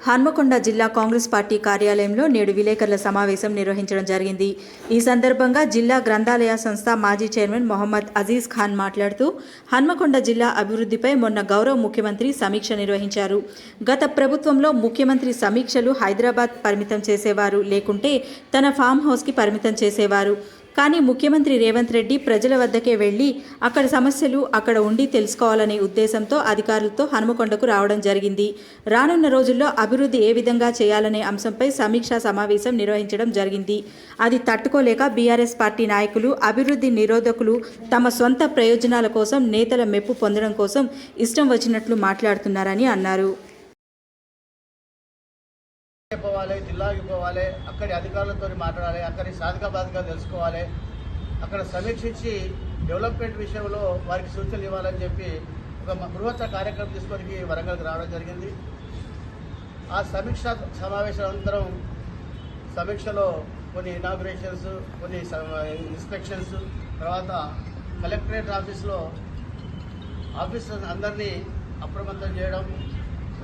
హన్మకొండ జిల్లా కాంగ్రెస్ పార్టీ కార్యాలయంలో నేడు విలేకరుల సమావేశం నిర్వహించడం జరిగింది. ఈ సందర్భంగా జిల్లా గ్రంథాలయ సంస్థ మాజీ చైర్మన్ మొహమ్మద్ అజీజ్ ఖాన్ మాట్లాడుతూ హన్మకొండ జిల్లా అభివృద్ధిపై మొన్న గౌరవ ముఖ్యమంత్రి సమీక్ష నిర్వహించారు. గత ప్రభుత్వంలో ముఖ్యమంత్రి సమీక్షలు హైదరాబాద్ పరిమితం చేసేవారు, లేకుంటే తన ఫామ్ హౌస్కి పరిమితం చేసేవారు. కానీ ముఖ్యమంత్రి రేవంత్ రెడ్డి ప్రజల వద్దకే వెళ్లి అక్కడ సమస్యలు అక్కడ ఉండి తెలుసుకోవాలనే ఉద్దేశంతో అధికారులతో హన్మకొండకు రావడం జరిగింది. రానున్న రోజుల్లో అభివృద్ధి ఏ విధంగా చేయాలనే అంశంపై సమీక్షా సమావేశం నిర్వహించడం జరిగింది. అది తట్టుకోలేక బీఆర్ఎస్ పార్టీ నాయకులు, అభివృద్ధి నిరోధకులు తమ సొంత ప్రయోజనాల కోసం, నేతల మెప్పు పొందడం కోసం ఇష్టం వచ్చినట్లు మాట్లాడుతున్నారని అన్నారు. పోవాలి, జిల్లాకి పోవాలి, అక్కడి అధికారులతో మాట్లాడాలి, అక్కడి సాధక బాధకాలు తెలుసుకోవాలి, అక్కడ సమీక్షించి డెవలప్మెంట్ విషయంలో వారికి సూచనలు ఇవ్వాలని చెప్పి ఒక బృహత్త కార్యక్రమం తీసుకొని వరంగల్కి రావడం జరిగింది. ఆ సమీక్ష సమావేశం అనంతరం సమీక్షలో కొన్ని ఇనాగ్రేషన్స్, కొన్ని ఇన్స్పెక్షన్స్, తర్వాత కలెక్టరేట్ ఆఫీసర్స్ అందరినీ అప్రమత్తం చేయడం,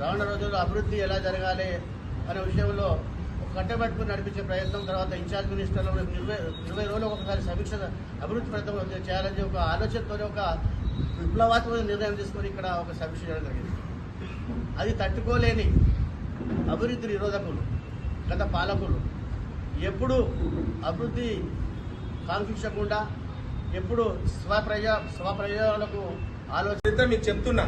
రానున్న రోజుల్లో అభివృద్ధి ఎలా జరగాలి అనే విషయంలో కట్టబెట్టుకుని నడిపించే ప్రయత్నం, తర్వాత ఇన్ఛార్జ్ మినిస్టర్లు 20 రోజులు ఒకసారి సమీక్ష అభివృద్ధి ప్రయత్నం చేయాలని ఒక ఆలోచనతో ఒక విప్లవాత్మక నిర్ణయం తీసుకొని ఇక్కడ ఒక సమీక్ష చేయడం జరిగింది. అది తట్టుకోలేని అభివృద్ధి నిరోధకులు గత పాలకులు ఎప్పుడు అభివృద్ధి కాంక్షించకుండా ఎప్పుడు స్వప్రయోజనాలకు ఆలోచన మీకు చెప్తున్నా,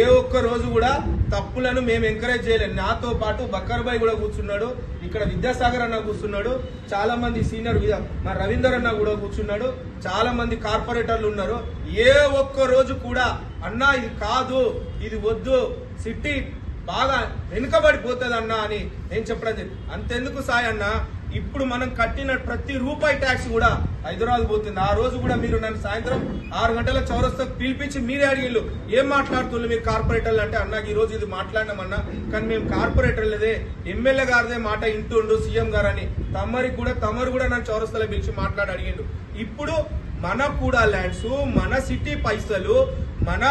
ఏ ఒక్క రోజు కూడా తప్పులను మేము ఎంకరేజ్ చేయలేదు. నాతో పాటు బక్కర్ భాయ్ కూడా కూర్చున్నాడు, ఇక్కడ విద్యాసాగర్ అన్న కూర్చున్నాడు, చాలా మంది సీనియర్ మా రవీందర్ అన్న కూడా కూర్చున్నాడు, చాలా మంది కార్పొరేటర్లు ఉన్నారు. ఏ ఒక్క రోజు కూడా అన్నా ఇది కాదు, ఇది వద్దు, సిటీ బాగా వెనుకబడిపోతుంది అన్నా అని నేను చెప్పడం జరిగింది. అంతెందుకు సాయి అన్న, ఇప్పుడు మనం కట్టిన ప్రతి రూపాయి ట్యాక్స్ కూడా హైదరాబాద్ పోతుంది. ఆ రోజు కూడా మీరు నన్ను సాయంత్రం 6 గంటల చౌరస్తాకు పిలిపించి మీరే అడిగిళ్ళు, ఏం మాట్లాడుతున్నారు మీరు కార్పొరేటర్లు అంటే, అన్నా ఈ రోజు ఇది మాట్లాడినామన్నా, కానీ మేము కార్పొరేటర్లదే ఎమ్మెల్యే గారిదే మాట ఇంటుండు సీఎం గారు అని తమరు కూడా నన్ను చౌరస్తాలో పిలిచి మాట్లాడి అడిగిండు. ఇప్పుడు మన కూడా ల్యాండ్స్, మన సిటీ పైసలు, మన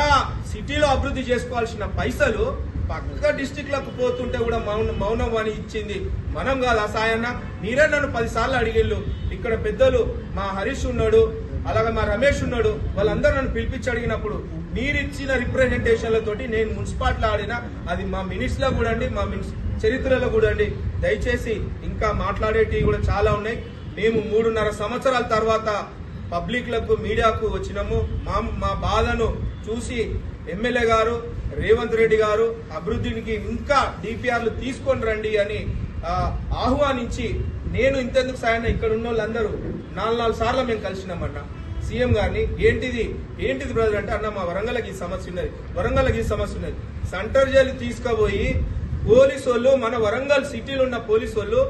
సిటీలో అభివృద్ధి చేసుకోవాల్సిన పైసలు పక్క డిస్టిక్లకు పోతుంటే కూడా మౌనం అని ఇచ్చింది మనం కాదు. సాయన్న మీరే నన్ను 10 సార్లు అడిగిళ్ళు. ఇక్కడ పెద్దలు మా హరీష్ ఉన్నాడు, అలాగే మా రమేష్ ఉన్నాడు, వాళ్ళందరూ నన్ను పిలిపించి అడిగినప్పుడు మీరిచ్చిన రిప్రజెంటేషన్లతోటి నేను మున్సిపాలిటీలో ఆడినా, అది మా మినిట్స్లో కూడా అండి, మా చరిత్రలో కూడా అండి. దయచేసి ఇంకా మాట్లాడేటివి కూడా చాలా ఉన్నాయి. మేము 3.5 సంవత్సరాల తర్వాత పబ్లిక్లకు, మీడియాకు వచ్చినాము. మా బాధను చూసి ఎమ్మెల్యే గారు రేవంత్ రెడ్డి గారు అభివృద్ధికి ఇంకా డిపిఆర్లు తీసుకొని రండి అని ఆహ్వానించి, నేను ఇంతెందుకు సాయన్న ఇక్కడ ఉన్న వాళ్ళందరూ 4 సార్లు మేము కలిసినామన్నా సీఎం గారిని. ఏంటిది బ్రదర్ అంటే, అన్న మా వరంగల్కి ఈ సమస్య ఉన్నది, సెంటర్ జైలు తీసుకుపోయి పోలీసు వాళ్ళు, మన వరంగల్ సిటీలో ఉన్న పోలీసు వాళ్ళు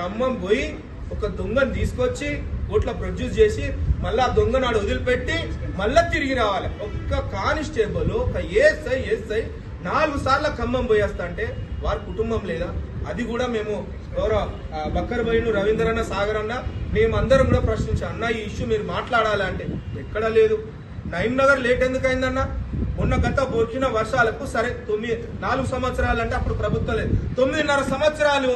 ఖమ్మం పోయి ఒక దొంగను తీసుకొచ్చి కోర్టులో ప్రొడ్యూస్ చేసి మళ్ళీ ఆ దొంగ నాడు వదిలిపెట్టి మళ్ళా తిరిగి రావాలి. ఒక్క కానిస్టేబుల్, ఒక ఏఎస్ఐ 4 సార్లు ఖమ్మం పోయేస్తా అంటే వారి కుటుంబం లేదా? అది కూడా మేము గౌరవ బక్కర్ భాయ్ను, రవీందర్ అన్న, సాగర్ అన్న, మేమందరం కూడా ప్రశ్నించాం. అన్న ఈ ఇష్యూ మీరు మాట్లాడాలి అంటే ఎక్కడా లేదు. నగర్ లేట్ ఎందుకు అయిందన్న? మొన్న గత వచ్చిన వర్షాలకు సరే 4 సంవత్సరాలు అంటే అప్పుడు ప్రభుత్వం లేదు, 9.5 సంవత్సరాలు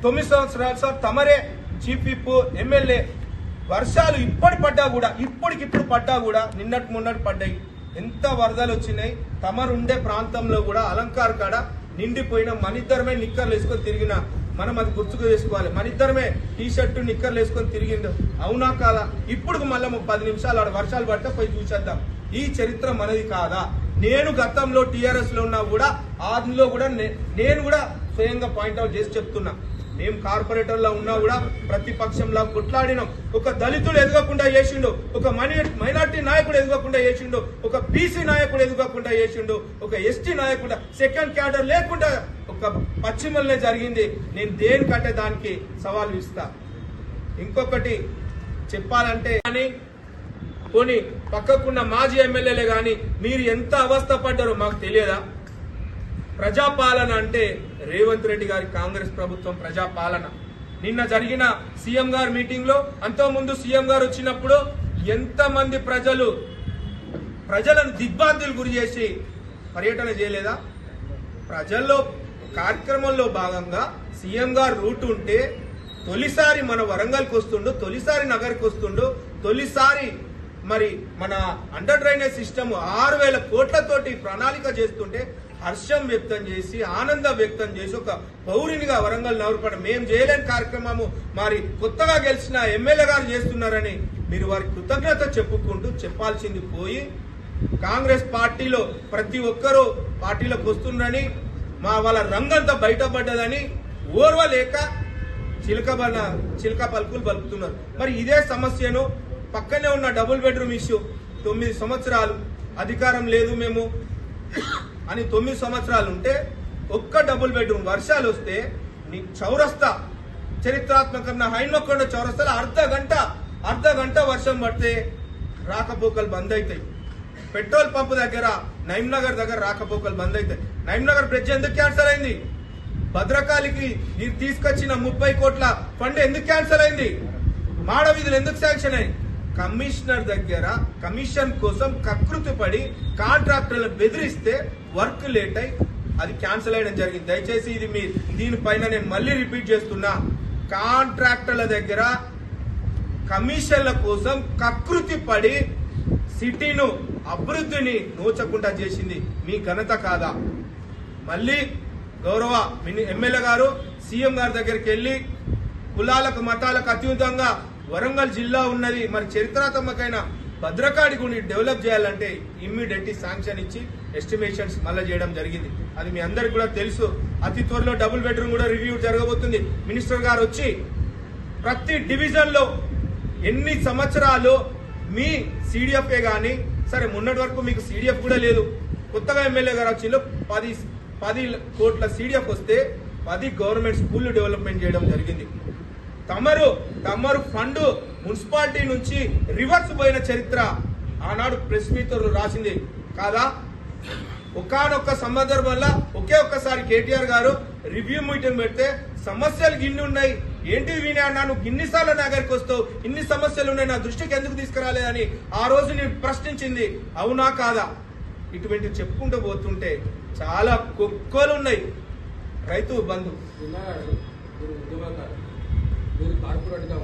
9 సంవత్సరాలు సార్ తమరే చీఫ్ విప్, ఎమ్మెల్యే. వర్షాలు ఇప్పటికిప్పుడు పడ్డా కూడా నిన్నటి మొన్నటి పడ్డాయి. ఎంత వరదలు వచ్చినాయి. తమరుండే ప్రాంతంలో కూడా అలంకార్ కాడ నిండిపోయిన, మనిద్దరమే నిక్కర్లు వేసుకొని తిరిగిన మనం అది గుర్తుకు చేసుకోవాలి. మనిద్దరమే టీ-షర్టు నిక్కర్లు వేసుకొని తిరిగిండు. అవునా కాదా? ఇప్పుడు మళ్ళీ 10 నిమిషాలు ఆడ వర్షాలు పడితే పోయి చూసేద్దాం. ఈ చరిత్ర మనది కాదా? నేను గతంలో టీఆర్ఎస్ లో ఉన్నా కూడా అందులో కూడా నేను కూడా స్వయంగా పాయింట్అవుట్ చేసి చెప్తున్నా, మేము కార్పొరేటర్లో ఉన్నా కూడా ప్రతిపక్షంలో కొట్లాడినాం. ఒక దళితుడు ఎదగకుండా చేసిండు, ఒక మైనార్టీ నాయకుడు ఎదగకుండా చేసిండు, ఒక బీసీ నాయకుడు ఎదగకుండా చేసిండు, ఒక ఎస్టీ నాయకుడు సెకండ్ క్యాడర్ లేకుండా ఒక పశ్చిమలనే జరిగింది. నేను దేనికంటే దానికి సవాల్ ఇస్తా. ఇంకొకటి చెప్పాలంటే, కానీ పోనీ పక్కకున్న మాజీ ఎమ్మెల్యేలే కానీ మీరు ఎంత అవస్థ పడ్డారో మాకు తెలియదా? ప్రజాపాలన అంటే రేవంత్ రెడ్డి గారి కాంగ్రెస్ ప్రభుత్వం ప్రజాపాలన. నిన్న జరిగిన సీఎం గారి మీటింగ్ లో, అంతకుముందు సీఎం గారు వచ్చినప్పుడు ఎంతమంది ప్రజలను దిగ్భ్రాంతులు గురి చేసి పర్యటన చేయలేదా? ప్రజల్లో కార్యక్రమంలో భాగంగా సీఎం గారు రూట్ ఉంటే తొలిసారి మన వరంగల్కి వస్తుండు, తొలిసారి నగర్కి వస్తుండు, తొలిసారి మరి మన అండర్ డ్రైనేజ్ సిస్టమ్ 6,000 కోట్లతోటి ప్రణాళిక చేస్తుంటే హర్షం వ్యక్తం చేసి ఆనందం వ్యక్తం చేసి ఒక పౌరునిగా వరంగల్ నగరపడ మేము చేయలేని కార్యక్రమము మరి కొత్తగా గెలిచిన ఎమ్మెల్యే గారు చేస్తున్నారని మీరు వారి కృతజ్ఞత చెప్పుకుంటూ చెప్పాల్సింది పోయి కాంగ్రెస్ పార్టీలో ప్రతి ఒక్కరూ పార్టీలోకి వస్తున్నారని వాళ్ళ రంగంతా బయటపడ్డదని ఓర్వలేక చిలక పలుకులు పలుకుతున్నారు. మరి ఇదే సమస్యను పక్కనే ఉన్న డబుల్ బెడ్రూమ్ ఇష్యూ 9 సంవత్సరాలు అధికారం లేదు మేము అని 9 సంవత్సరాలు ఉంటే ఒక్క డబుల్ బెడ్రూమ్ వర్షాలు వస్తే చౌరస్తా చరిత్రాత్మకమైన హైన్మకొండ చౌరస్తాలో అర్ధ గంట వర్షం పడితే రాకపోకలు బంద్ అవుతాయి. పెట్రోల్ పంప్ దగ్గర నైమ్నగర్ దగ్గర రాకపోకలు బంద్ అవుతాయి. నైమ్నగర్ బ్రిడ్జ్ ఎందుకు క్యాన్సల్ అయింది? భద్రకాళికి తీసుకొచ్చిన 30 కోట్ల ఫండ్ ఎందుకు క్యాన్సల్ అయింది? మాడ వీధులు ఎందుకు శాంక్షన్ అయ్యి? కమిషనర్ దగ్గర కమిషన్ కోసం కకృతి పడి కాంట్రాక్టర్లను బెదిరిస్తే వర్క్ లేట్ అయి అది క్యాన్సిల్ అయ్యడం జరిగింది. దయచేసి ఇది దీనిపైన నేను మళ్ళీ రిపీట్ చేస్తున్నా, కాంట్రాక్టర్ల దగ్గర కమిషన్ల కోసం కకృతి పడి సిటీను అభివృద్ధిని నోచకుండా చేసింది మీ ఘనత కాదా? మళ్ళీ గౌరవ ఎమ్మెల్యే గారు సీఎం గారి దగ్గరికి వెళ్లి కులాలకు మతాలకు అత్యుతంగా వరంగల్ జిల్లా ఉన్నది, మరి చరిత్రాత్మకమైన భద్రకాళి గుడిని డెవలప్ చేయాలంటే ఇమ్మీడియట్ శాంక్షన్ ఇచ్చి ఎస్టిమేషన్స్ మళ్ళీ చేయడం జరిగింది. అది మీ అందరికి కూడా తెలుసు. అతి త్వరలో డబుల్ బెడ్రూమ్ కూడా రివ్యూ జరగబోతుంది. మినిస్టర్ గారు వచ్చి ప్రతి డివిజన్ లో ఎన్ని సంవత్సరాలు మీ సిడిఎఫ్ఏ గాని, సరే మొన్నటి వరకు మీకు సిడిఎఫ్ కూడా లేదు, కొత్తగా ఎమ్మెల్యే గారు వచ్చి 10 కోట్ల సిడిఎఫ్ వస్తే 10 గవర్నమెంట్ స్కూల్ డెవలప్మెంట్ చేయడం జరిగింది. తమరు ఫండ్ మున్సిపాలిటీ నుంచి రివర్స్ పోయిన చరిత్ర ఆనాడు ప్రెస్ మీట్ రాసింది కాదా? ఒకానొక్క సందర్భంలో ఒకే ఒక్కసారి కేటీఆర్ గారు రివ్యూ మీటింగ్ పెడితే సమస్యలు గిన్ని ఉన్నాయి, ఏంటి విని అన్నా, నువ్వు గిన్నిసార్లు నా దగ్గరికి వస్తావు, ఇన్ని సమస్యలు ఉన్నాయి, నా దృష్టికి ఎందుకు తీసుకురాలేదని ఆ రోజు నేను ప్రశ్నించింది అవునా కాదా? ఇటువంటి చెప్పుకుంటూ పోతుంటే చాలా కుక్కలు ఉన్నాయి. రైతు బంధు మీరు కార్పొరేట్ గా